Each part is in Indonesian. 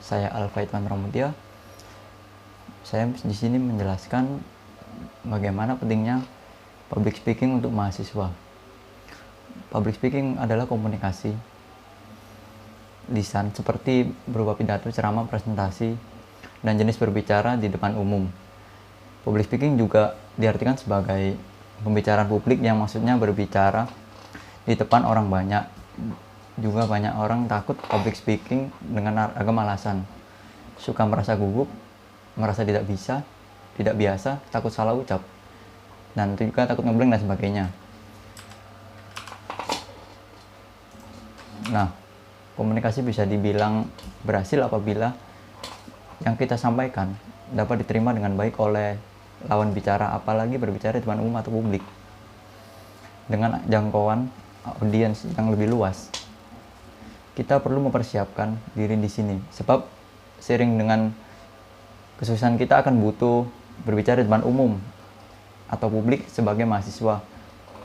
Saya Alfaitwan Pramudia. Saya di sini menjelaskan bagaimana pentingnya public speaking untuk mahasiswa. Public speaking adalah komunikasi lisan seperti berupa pidato, ceramah, presentasi, dan jenis berbicara di depan umum. Public speaking juga diartikan sebagai pembicaraan publik yang maksudnya berbicara di depan orang banyak. Juga banyak orang takut public speaking dengan ragam alasan. Suka merasa gugup, merasa tidak bisa, tidak biasa, takut salah ucap, dan juga takut ngeblank dan sebagainya. Nah, komunikasi bisa dibilang berhasil apabila yang kita sampaikan dapat diterima dengan baik oleh lawan bicara, apalagi berbicara di depan umum atau publik dengan jangkauan audiens yang lebih luas. Kita perlu mempersiapkan diri di sini, sebab seiring dengan kesusahan kita akan butuh berbicara di depan umum atau publik. Sebagai mahasiswa,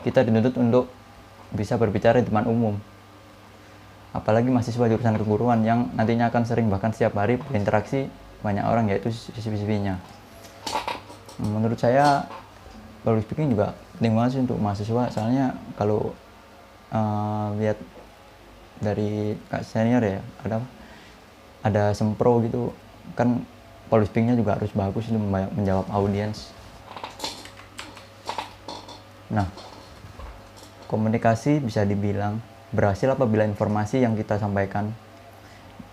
kita dituntut untuk bisa berbicara di depan umum, apalagi mahasiswa jurusan keguruan yang nantinya akan sering bahkan setiap hari berinteraksi banyak orang, yaitu siswi-siswinya. Menurut saya public speaking juga penting banget sih untuk mahasiswa, soalnya kalau lihat dari kak senior ya, ada sempro gitu kan, public speakingnya juga harus bagus itu menjawab audiens. Nah, komunikasi bisa dibilang berhasil apabila informasi yang kita sampaikan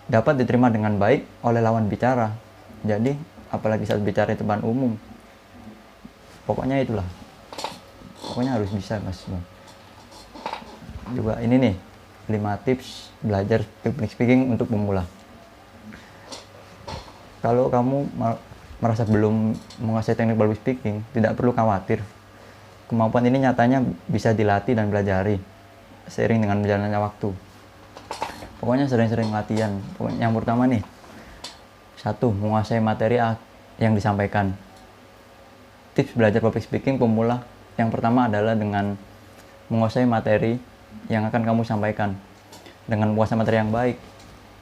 dapat diterima dengan baik oleh lawan bicara. Jadi apalagi saat bicara di depan umum, pokoknya itulah, pokoknya harus bisa mas. Juga ini nih 5 tips belajar public speaking untuk pemula. Kalau kamu merasa belum menguasai teknik public speaking, tidak perlu khawatir. Kemampuan ini nyatanya bisa dilatih dan pelajari seiring dengan berjalannya waktu. Pokoknya sering-sering latihan. Yang pertama nih, 1. Menguasai materi yang disampaikan. Tips belajar public speaking pemula yang pertama adalah dengan menguasai materi yang akan kamu sampaikan. Dengan menguasai materi yang baik,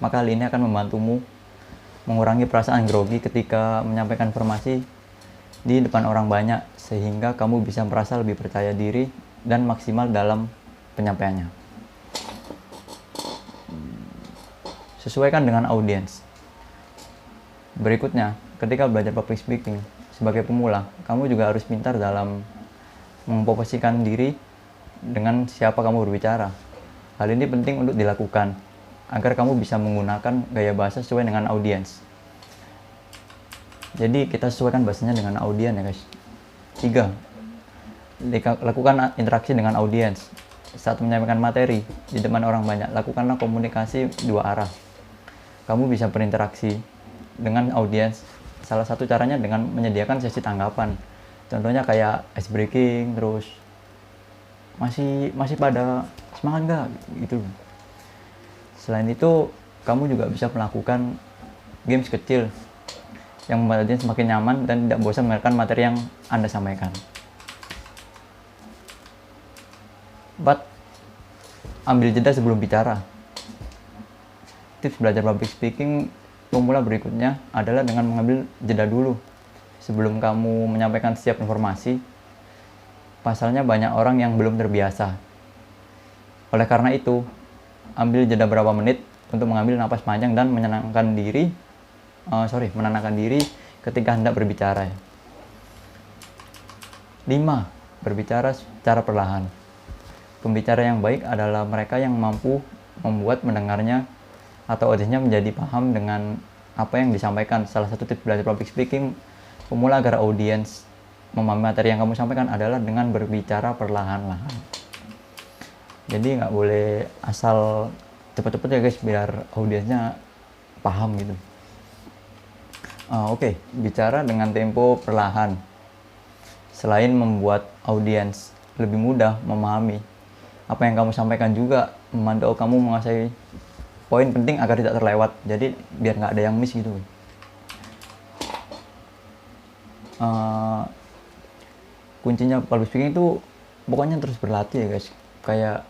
maka hal ini akan membantumu mengurangi perasaan grogi ketika menyampaikan informasi di depan orang banyak, sehingga kamu bisa merasa lebih percaya diri dan maksimal dalam penyampaiannya. Sesuaikan dengan audiens. Berikutnya, ketika belajar public speaking sebagai pemula, kamu juga harus pintar dalam memposisikan diri dengan siapa kamu berbicara. Hal ini penting untuk dilakukan agar kamu bisa menggunakan gaya bahasa sesuai dengan audiens. Jadi kita sesuaikan bahasanya dengan audiens ya guys. 3. Lakukan interaksi dengan audiens. Saat menyampaikan materi di depan orang banyak, lakukanlah komunikasi 2 arah. Kamu bisa berinteraksi dengan audiens. Salah satu caranya dengan menyediakan sesi tanggapan. Contohnya kayak ice breaking, terus masih pada semangat nggak gitu. Selain itu, kamu juga bisa melakukan games kecil yang membuat audiens semakin nyaman dan tidak bosan mendengarkan materi yang Anda sampaikan. 4. Ambil jeda sebelum bicara. Tips belajar public speaking pemula berikutnya adalah dengan mengambil jeda dulu sebelum kamu menyampaikan setiap informasi. Pasalnya banyak orang yang belum terbiasa. Oleh karena itu, ambil jeda berapa menit untuk mengambil napas panjang dan menenangkan diri ketika hendak berbicara. 5. Berbicara secara perlahan. Pembicara yang baik adalah mereka yang mampu membuat mendengarnya atau audiensnya menjadi paham dengan apa yang disampaikan. Salah satu tips belajar public speaking pemula agar audiens memahami materi yang kamu sampaikan adalah dengan berbicara perlahan-lahan. Jadi nggak boleh asal cepet-cepet ya guys, biar audiensnya paham gitu. Oke, bicara dengan tempo perlahan. Selain membuat audiens lebih mudah memahami apa yang kamu sampaikan, juga membantu kamu menguasai poin penting agar tidak terlewat. Jadi biar nggak ada yang miss gitu. Kuncinya public speaking itu pokoknya terus berlatih ya guys. Kayak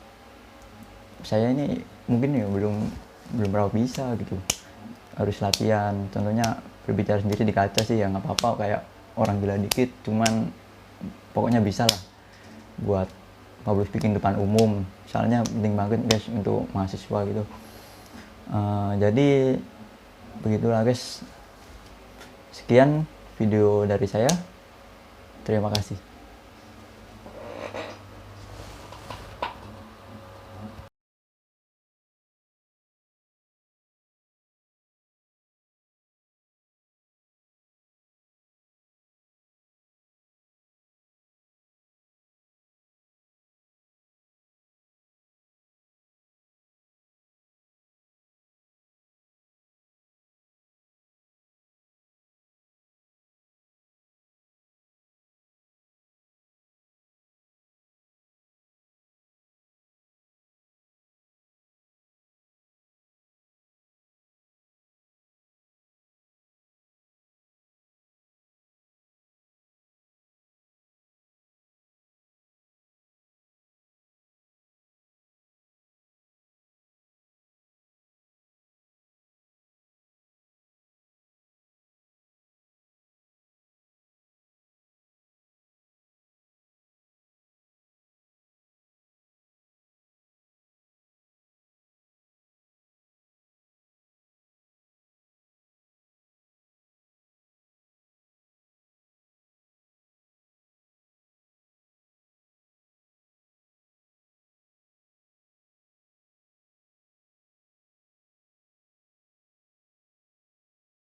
saya ini mungkin ya belum berapa bisa gitu. harus latihan. Contohnya berbicara sendiri di kaca sih ya nggak apa-apa, kayak orang gila dikit, cuman pokoknya bisa lah buat public speaking depan umum. Soalnya penting banget guys untuk mahasiswa gitu. Jadi begitulah guys. Sekian video dari saya. Terima kasih.